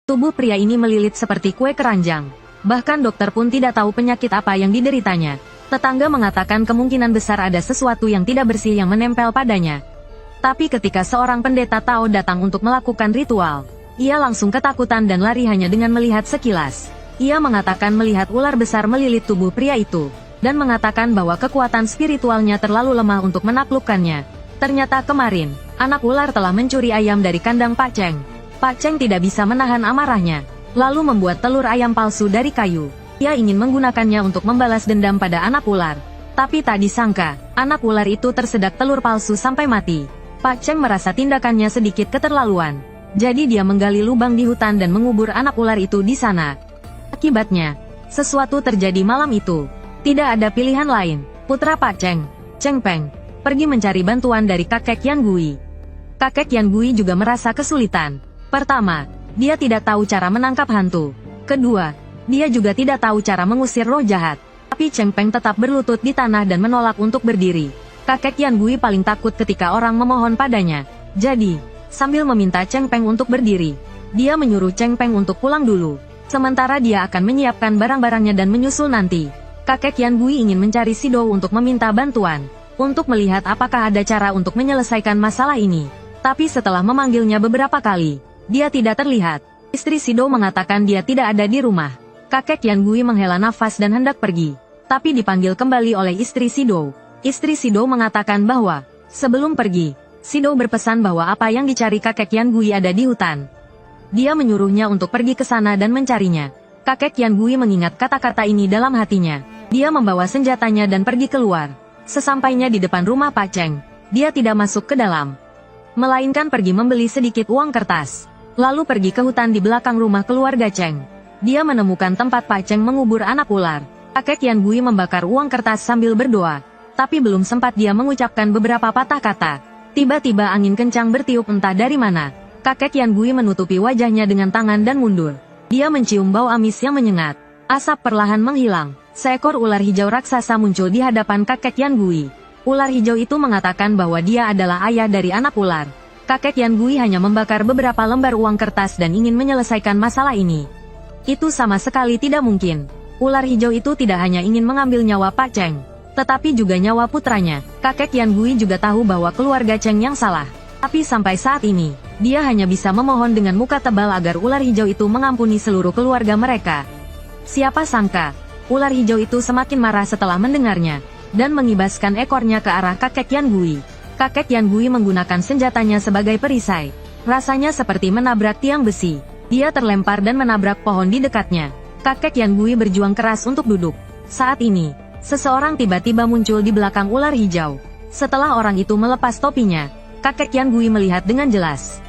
Tubuh pria ini melilit seperti kue keranjang. Bahkan dokter pun tidak tahu penyakit apa yang dideritanya. Tetangga mengatakan kemungkinan besar ada sesuatu yang tidak bersih yang menempel padanya. Tapi ketika seorang pendeta Tao datang untuk melakukan ritual, ia langsung ketakutan dan lari hanya dengan melihat sekilas. Ia mengatakan melihat ular besar melilit tubuh pria itu, dan mengatakan bahwa kekuatan spiritualnya terlalu lemah untuk menaklukkannya. Ternyata kemarin, anak ular telah mencuri ayam dari kandang Pak Cheng. Pak Cheng tidak bisa menahan amarahnya, lalu membuat telur ayam palsu dari kayu. Ia ingin menggunakannya untuk membalas dendam pada anak ular. Tapi tak disangka, anak ular itu tersedak telur palsu sampai mati. Pak Cheng merasa tindakannya sedikit keterlaluan. Jadi dia menggali lubang di hutan dan mengubur anak ular itu di sana. Akibatnya, sesuatu terjadi malam itu. Tidak ada pilihan lain. Putra Pak Cheng, Cheng Peng, pergi mencari bantuan dari kakek Yan Gui. Kakek Yan Gui juga merasa kesulitan. Pertama, dia tidak tahu cara menangkap hantu. Kedua, dia juga tidak tahu cara mengusir roh jahat. Tapi Cheng Peng tetap berlutut di tanah dan menolak untuk berdiri. Kakek Yan Gui paling takut ketika orang memohon padanya. Jadi, sambil meminta Cheng Peng untuk berdiri, dia menyuruh Cheng Peng untuk pulang dulu. Sementara dia akan menyiapkan barang-barangnya dan menyusul nanti. Kakek Yan Gui ingin mencari Sido untuk meminta bantuan, untuk melihat apakah ada cara untuk menyelesaikan masalah ini. Tapi setelah memanggilnya beberapa kali, dia tidak terlihat. Istri Sido mengatakan dia tidak ada di rumah. Kakek Yan Gui menghela nafas dan hendak pergi, tapi dipanggil kembali oleh istri Sido. Istri Sido mengatakan bahwa, sebelum pergi, Sido berpesan bahwa apa yang dicari kakek Yan Gui ada di hutan. Dia menyuruhnya untuk pergi ke sana dan mencarinya. Kakek Yan Gui mengingat kata-kata ini dalam hatinya. Dia membawa senjatanya dan pergi keluar. Sesampainya di depan rumah Pak Cheng, dia tidak masuk ke dalam, melainkan pergi membeli sedikit uang kertas. Lalu pergi ke hutan di belakang rumah keluarga Cheng. Dia menemukan tempat Pak Cheng mengubur anak ular. Kakek Yan Gui membakar uang kertas sambil berdoa. Tapi belum sempat dia mengucapkan beberapa patah kata, tiba-tiba angin kencang bertiup entah dari mana. Kakek Yan Gui menutupi wajahnya dengan tangan dan mundur. Dia mencium bau amis yang menyengat. Asap perlahan menghilang. Seekor ular hijau raksasa muncul di hadapan kakek Yan Gui. Ular hijau itu mengatakan bahwa dia adalah ayah dari anak ular. Kakek Yan Gui hanya membakar beberapa lembar uang kertas dan ingin menyelesaikan masalah ini. Itu sama sekali tidak mungkin. Ular hijau itu tidak hanya ingin mengambil nyawa Pak Cheng, tetapi juga nyawa putranya. Kakek Yan Gui juga tahu bahwa keluarga Cheng yang salah. Tapi sampai saat ini, dia hanya bisa memohon dengan muka tebal agar ular hijau itu mengampuni seluruh keluarga mereka. Siapa sangka, ular hijau itu semakin marah setelah mendengarnya, dan mengibaskan ekornya ke arah kakek Yan Gui. Kakek Yan Gui menggunakan senjatanya sebagai perisai. Rasanya seperti menabrak tiang besi. Dia terlempar dan menabrak pohon di dekatnya. Kakek Yan Gui berjuang keras untuk duduk. Saat ini, seseorang tiba-tiba muncul di belakang ular hijau. Setelah orang itu melepas topinya, kakek Yan Gui melihat dengan jelas.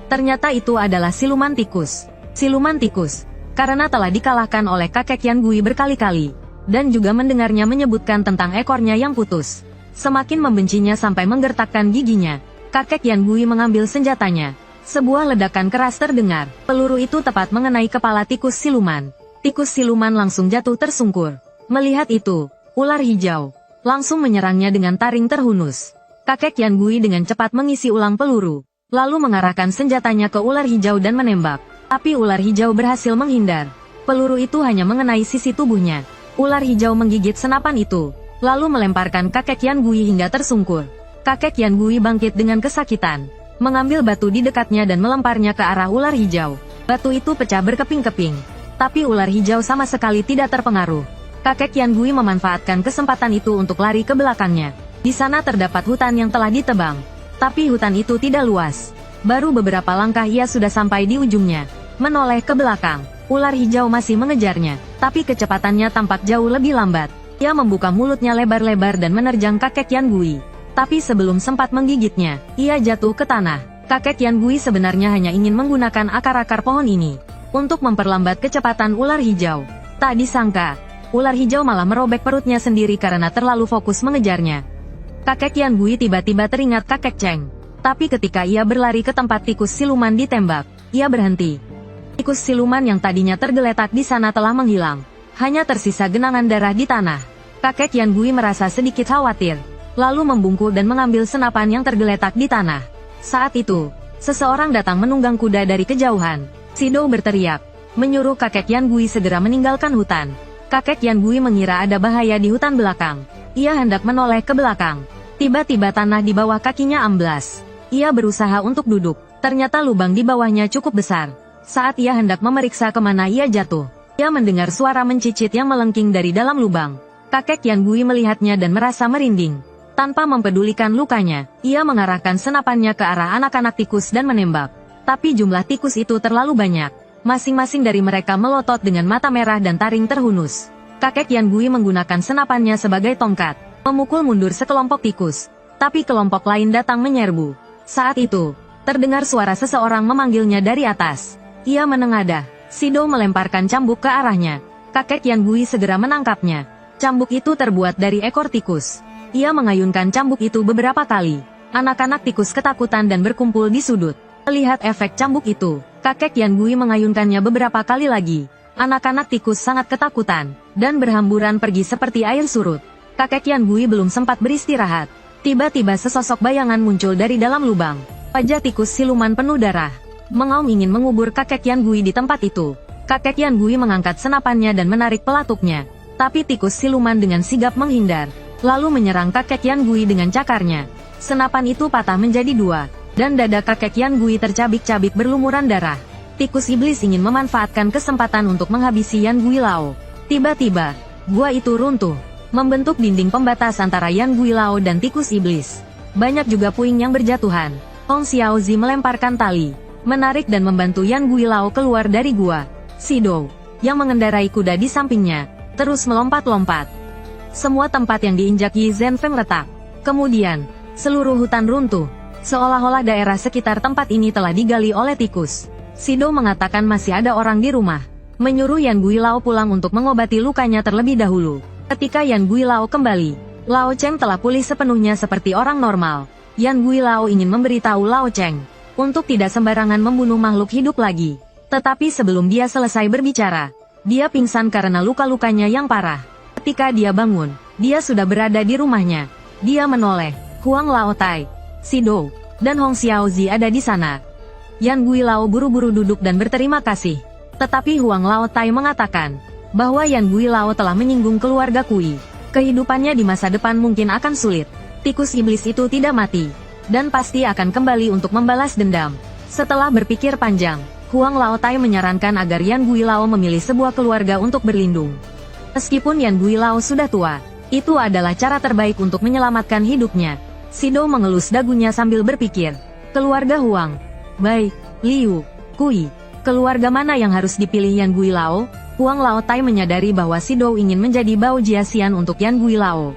Ternyata itu adalah siluman tikus. Siluman tikus, karena telah dikalahkan oleh kakek Yan Gui berkali-kali, dan juga mendengarnya menyebutkan tentang ekornya yang putus. Semakin membencinya sampai menggertakkan giginya, kakek Yan Gui mengambil senjatanya. Sebuah ledakan keras terdengar. Peluru itu tepat mengenai kepala tikus siluman. Tikus siluman langsung jatuh tersungkur. Melihat itu, ular hijau langsung menyerangnya dengan taring terhunus. Kakek Yan Gui dengan cepat mengisi ulang peluru, lalu mengarahkan senjatanya ke ular hijau dan menembak. Tapi ular hijau berhasil menghindar. Peluru itu hanya mengenai sisi tubuhnya. Ular hijau menggigit senapan itu, lalu melemparkan kakek Yan Gui hingga tersungkur. Kakek Yan Gui bangkit dengan kesakitan, mengambil batu di dekatnya dan melemparnya ke arah ular hijau. Batu itu pecah berkeping-keping, tapi ular hijau sama sekali tidak terpengaruh. Kakek Yan Gui memanfaatkan kesempatan itu untuk lari ke belakangnya. Di sana terdapat hutan yang telah ditebang, tapi hutan itu tidak luas. Baru beberapa langkah ia sudah sampai di ujungnya. Menoleh ke belakang, ular hijau masih mengejarnya, tapi kecepatannya tampak jauh lebih lambat. Ia membuka mulutnya lebar-lebar dan menerjang kakek Yan Gui. Tapi sebelum sempat menggigitnya, ia jatuh ke tanah. Kakek Yan Gui sebenarnya hanya ingin menggunakan akar-akar pohon ini untuk memperlambat kecepatan ular hijau. Tak disangka, ular hijau malah merobek perutnya sendiri karena terlalu fokus mengejarnya. Kakek Yan Gui tiba-tiba teringat kakek Cheng. Tapi ketika ia berlari ke tempat tikus siluman ditembak, ia berhenti. Tikus siluman yang tadinya tergeletak di sana telah menghilang. Hanya tersisa genangan darah di tanah. Kakek Yan Gui merasa sedikit khawatir, lalu membungkuk dan mengambil senapan yang tergeletak di tanah. Saat itu, seseorang datang menunggang kuda dari kejauhan. Shido berteriak, menyuruh kakek Yan Gui segera meninggalkan hutan. Kakek Yan Gui mengira ada bahaya di hutan belakang. Ia hendak menoleh ke belakang. Tiba-tiba tanah di bawah kakinya amblas. Ia berusaha untuk duduk. Ternyata lubang di bawahnya cukup besar. Saat ia hendak memeriksa kemana ia jatuh, ia mendengar suara mencicit yang melengking dari dalam lubang. Kakek Yan Gui melihatnya dan merasa merinding. Tanpa mempedulikan lukanya, ia mengarahkan senapannya ke arah anak-anak tikus dan menembak. Tapi jumlah tikus itu terlalu banyak. Masing-masing dari mereka melotot dengan mata merah dan taring terhunus. Kakek Yan Gui menggunakan senapannya sebagai tongkat, memukul mundur sekelompok tikus. Tapi kelompok lain datang menyerbu. Saat itu, terdengar suara seseorang memanggilnya dari atas. Ia menengadah. Shido melemparkan cambuk ke arahnya. Kakek Yan Gui segera menangkapnya. Cambuk itu terbuat dari ekor tikus. Ia mengayunkan cambuk itu beberapa kali. Anak-anak tikus ketakutan dan berkumpul di sudut. Melihat efek cambuk itu, kakek Yan Gui mengayunkannya beberapa kali lagi. Anak-anak tikus sangat ketakutan, dan berhamburan pergi seperti air surut. Kakek Yan Gui belum sempat beristirahat. Tiba-tiba sesosok bayangan muncul dari dalam lubang. Wajah tikus siluman penuh darah. Mengaum ingin mengubur kakek Yan Gui di tempat itu. Kakek Yan Gui mengangkat senapannya dan menarik pelatuknya. Tapi tikus siluman dengan sigap menghindar, lalu menyerang kakek Yan Gui dengan cakarnya. Senapan itu patah menjadi dua, dan dada kakek Yan Gui tercabik-cabik berlumuran darah. Tikus iblis ingin memanfaatkan kesempatan untuk menghabisi Yan Gui Lao. Tiba-tiba, gua itu runtuh, membentuk dinding pembatas antara Yan Gui Lao dan tikus iblis. Banyak juga puing yang berjatuhan. Hong Xiaozi melemparkan tali, menarik dan membantu Yan Gui Lao keluar dari gua. Shido, yang mengendarai kuda di sampingnya, terus melompat-lompat. Semua tempat yang diinjak Yi Zhenfeng retak. Kemudian, seluruh hutan runtuh. Seolah-olah daerah sekitar tempat ini telah digali oleh tikus. Shido mengatakan masih ada orang di rumah. Menyuruh Yan Gui Lao pulang untuk mengobati lukanya terlebih dahulu. Ketika Yan Gui Lao kembali, Lao Cheng telah pulih sepenuhnya seperti orang normal. Yan Gui Lao ingin memberitahu Lao Cheng untuk tidak sembarangan membunuh makhluk hidup lagi. Tetapi sebelum dia selesai berbicara, dia pingsan karena luka-lukanya yang parah. Ketika dia bangun, dia sudah berada di rumahnya. Dia menoleh. Huang Laotai, Shido, dan Hong Xiaozi ada di sana. Yan Gui Lao buru-buru duduk dan berterima kasih. Tetapi Huang Laotai mengatakan bahwa Yan Gui Lao telah menyinggung keluarga Kui. Kehidupannya di masa depan mungkin akan sulit. Tikus iblis itu tidak mati, dan pasti akan kembali untuk membalas dendam. Setelah berpikir panjang, Huang Laotai menyarankan agar Yan Gui Lao memilih sebuah keluarga untuk berlindung. Meskipun Yan Gui Lao sudah tua, itu adalah cara terbaik untuk menyelamatkan hidupnya. Shido mengelus dagunya sambil berpikir. Keluarga Huang, Bai, Liu, Kui. Keluarga mana yang harus dipilih Yan Gui Lao? Huang Laotai menyadari bahwa Shido ingin menjadi Bao Jiasian untuk Yan Gui Lao.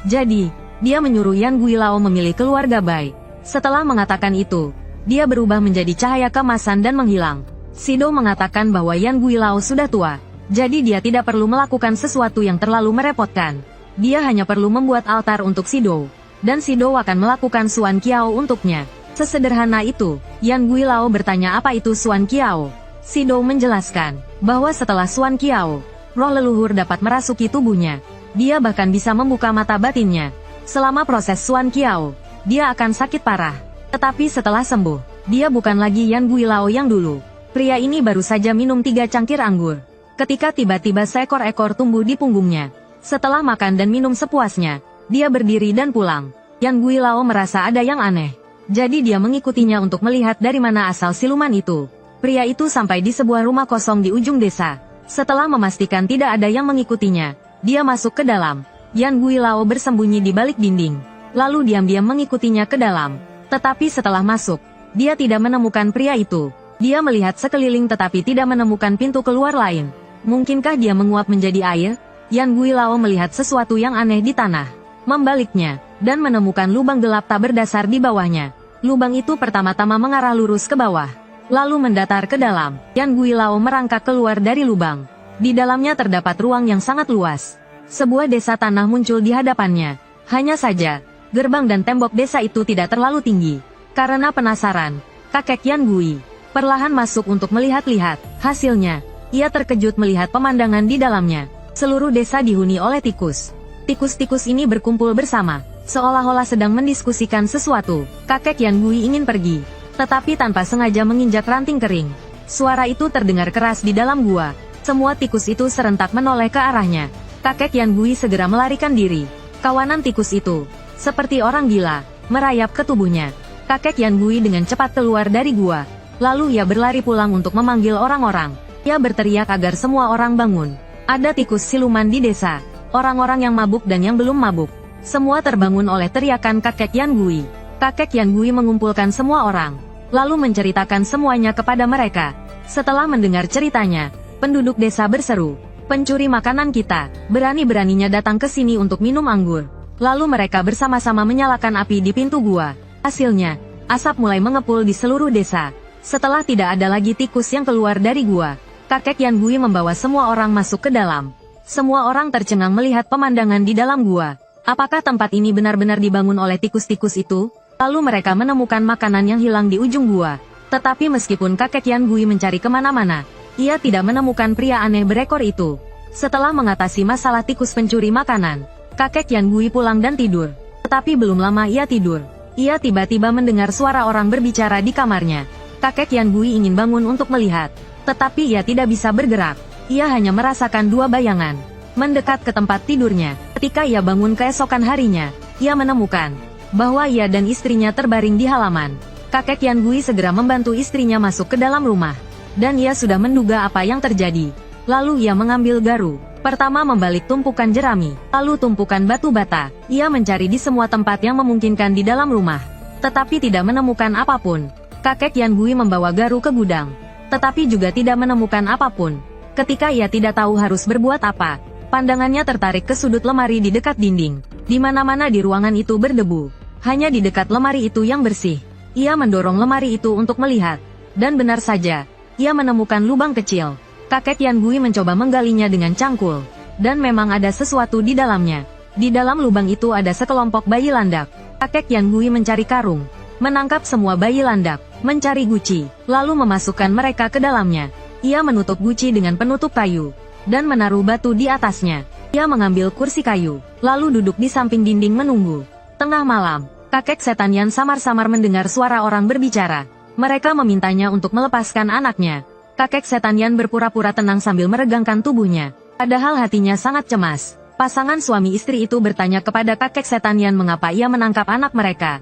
Jadi, dia menyuruh Yan Gui Lao memilih keluarga Bai. Setelah mengatakan itu, dia berubah menjadi cahaya keemasan dan menghilang. Shido mengatakan bahwa Yan Gui Lao sudah tua, jadi dia tidak perlu melakukan sesuatu yang terlalu merepotkan. Dia hanya perlu membuat altar untuk Shido, dan Shido akan melakukan Suan Kiao untuknya. Sesederhana itu. Yan Gui Lao bertanya apa itu Suan Kiao. Shido menjelaskan bahwa setelah Suan Kiao, roh leluhur dapat merasuki tubuhnya. Dia bahkan bisa membuka mata batinnya. Selama proses Suan Kiao, dia akan sakit parah. Tetapi setelah sembuh, dia bukan lagi Yan Gui Lao yang dulu. Pria ini baru saja minum 3 cangkir anggur, ketika tiba-tiba seekor-ekor tumbuh di punggungnya. Setelah makan dan minum sepuasnya, dia berdiri dan pulang. Yan Gui Lao merasa ada yang aneh. Jadi dia mengikutinya untuk melihat dari mana asal siluman itu. Pria itu sampai di sebuah rumah kosong di ujung desa. Setelah memastikan tidak ada yang mengikutinya, dia masuk ke dalam. Yan Gui Lao bersembunyi di balik dinding, lalu diam-diam mengikutinya ke dalam. Tetapi setelah masuk, dia tidak menemukan pria itu. Dia melihat sekeliling tetapi tidak menemukan pintu keluar lain. Mungkinkah dia menguap menjadi air? Yan Gui Lao melihat sesuatu yang aneh di tanah. Membaliknya, dan menemukan lubang gelap tak berdasar di bawahnya. Lubang itu pertama-tama mengarah lurus ke bawah, lalu mendatar ke dalam. Yan Gui Lao merangkak keluar dari lubang. Di dalamnya terdapat ruang yang sangat luas. Sebuah desa tanah muncul di hadapannya. Hanya saja, gerbang dan tembok desa itu tidak terlalu tinggi. Karena penasaran, kakek Yan Gui perlahan masuk untuk melihat-lihat. Hasilnya, ia terkejut melihat pemandangan di dalamnya. Seluruh desa dihuni oleh tikus. Tikus-tikus ini berkumpul bersama, seolah-olah sedang mendiskusikan sesuatu. Kakek Yan Gui ingin pergi, tetapi tanpa sengaja menginjak ranting kering. Suara itu terdengar keras di dalam gua. Semua tikus itu serentak menoleh ke arahnya. Kakek Yan Gui segera melarikan diri. Kawanan tikus itu, seperti orang gila, merayap ke tubuhnya. Kakek Yan Gui dengan cepat keluar dari gua. Lalu ia berlari pulang untuk memanggil orang-orang. Ia berteriak agar semua orang bangun. Ada tikus siluman di desa. Orang-orang yang mabuk dan yang belum mabuk. Semua terbangun oleh teriakan kakek Yan Gui. Kakek Yan Gui mengumpulkan semua orang, lalu menceritakan semuanya kepada mereka. Setelah mendengar ceritanya, penduduk desa berseru, "Pencuri makanan kita, berani-beraninya datang ke sini untuk minum anggur." Lalu mereka bersama-sama menyalakan api di pintu gua. Hasilnya, asap mulai mengepul di seluruh desa. Setelah tidak ada lagi tikus yang keluar dari gua, kakek Yan Gui membawa semua orang masuk ke dalam. Semua orang tercengang melihat pemandangan di dalam gua. Apakah tempat ini benar-benar dibangun oleh tikus-tikus itu? Lalu mereka menemukan makanan yang hilang di ujung gua. Tetapi meskipun kakek Yan Gui mencari kemana-mana, ia tidak menemukan pria aneh berekor itu. Setelah mengatasi masalah tikus pencuri makanan, kakek Yan Gui pulang dan tidur. Tetapi belum lama ia tidur. Ia tiba-tiba mendengar suara orang berbicara di kamarnya. Kakek Yan Gui ingin bangun untuk melihat, tetapi ia tidak bisa bergerak. Ia hanya merasakan dua bayangan mendekat ke tempat tidurnya. Ketika ia bangun keesokan harinya, ia menemukan bahwa ia dan istrinya terbaring di halaman. Kakek Yan Gui segera membantu istrinya masuk ke dalam rumah, dan ia sudah menduga apa yang terjadi. Lalu ia mengambil garu. Pertama membalik tumpukan jerami, lalu tumpukan batu bata. Ia mencari di semua tempat yang memungkinkan di dalam rumah, tetapi tidak menemukan apapun. Kakek Yan Gui membawa garu ke gudang, tetapi juga tidak menemukan apapun. Ketika ia tidak tahu harus berbuat apa, pandangannya tertarik ke sudut lemari di dekat dinding. Di mana-mana di ruangan itu berdebu. Hanya di dekat lemari itu yang bersih. Ia mendorong lemari itu untuk melihat, dan benar saja, ia menemukan lubang kecil. Kakek Yan Gui mencoba menggalinya dengan cangkul, dan memang ada sesuatu di dalamnya. Di dalam lubang itu ada sekelompok bayi landak. Kakek Yan Gui mencari karung, menangkap semua bayi landak, mencari guci, lalu memasukkan mereka ke dalamnya. Ia menutup guci dengan penutup kayu, dan menaruh batu di atasnya. Ia mengambil kursi kayu, lalu duduk di samping dinding menunggu. Tengah malam, kakek setan Yan samar-samar mendengar suara orang berbicara. Mereka memintanya untuk melepaskan anaknya. Kakek setan Yan berpura-pura tenang sambil meregangkan tubuhnya. Padahal hatinya sangat cemas. Pasangan suami istri itu bertanya kepada kakek setan Yan mengapa ia menangkap anak mereka.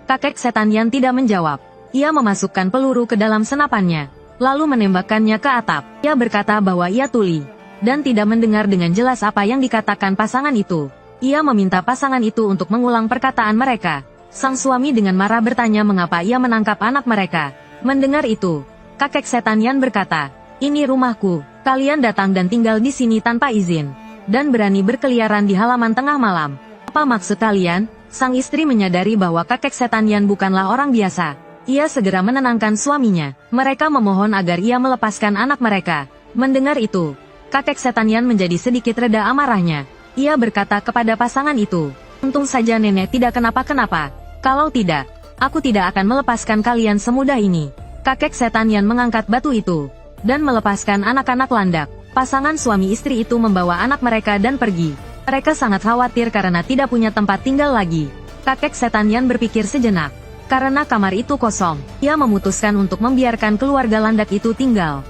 Kakek setan Yan tidak menjawab. Ia memasukkan peluru ke dalam senapannya, lalu menembakkannya ke atap. Ia berkata bahwa ia tuli, dan tidak mendengar dengan jelas apa yang dikatakan pasangan itu. Ia meminta pasangan itu untuk mengulang perkataan mereka. Sang suami dengan marah bertanya mengapa ia menangkap anak mereka. Mendengar itu, kakek setan Yan berkata, "Ini rumahku, kalian datang dan tinggal di sini tanpa izin, dan berani berkeliaran di halaman tengah malam. Apa maksud kalian?" Sang istri menyadari bahwa kakek setan Yan bukanlah orang biasa. Ia segera menenangkan suaminya. Mereka memohon agar ia melepaskan anak mereka. Mendengar itu, kakek setan Yan menjadi sedikit reda amarahnya. Ia berkata kepada pasangan itu, "Untung saja nenek tidak kenapa-kenapa. Kalau tidak, aku tidak akan melepaskan kalian semudah ini." Kakek setan Yan mengangkat batu itu, dan melepaskan anak-anak landak. Pasangan suami istri itu membawa anak mereka dan pergi. Mereka sangat khawatir karena tidak punya tempat tinggal lagi. Kakek setan Yan berpikir sejenak. Karena kamar itu kosong, ia memutuskan untuk membiarkan keluarga landak itu tinggal.